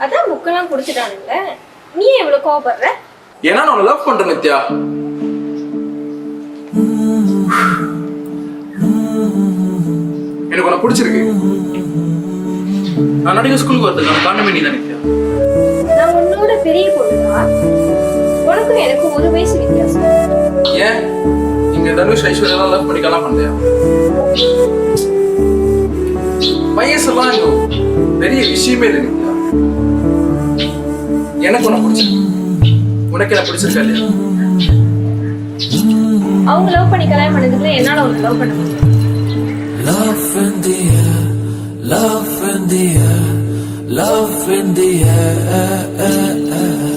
அதான் புக்கெல்லாம் குடிச்சிட்டானுங்க. நீ எவ்வளவு கோவப்படுற? ஏன்னா நான் உன்னை லவ் பண்றேன் நித்யா. எனக்கு உன்னை பிடிச்சிருக்கு. நான் நடிகை ஸ்கூலுக்கு வரதுக்கான காரணமே நீ தான் நித்யா. நான் உன்னோட பெரிய பொண்ணுதான். உனக்கும் எனக்கும் 1 வயசு வித்தியாசம். ஏன் இங்க தனுஷ் ஐஸ்வர்யா லவ் பண்ணிக்கலாம் பண்ணலையா? வயசெல்லாம் இங்க பெரிய விஷயமே இல்லை நித்யா. எனக்கு உன்னை பிடிச்சிருக்கு. உனக்கு என்ன பிடிச்சிருக்கா இல்லையா? அவங்க லவ் பண்ணி கல்யாணம் பண்ணதுக்குள்ள என்னால அவங்க லவ் பண்ண முடியும். Love in the air, love in the air, love in the air.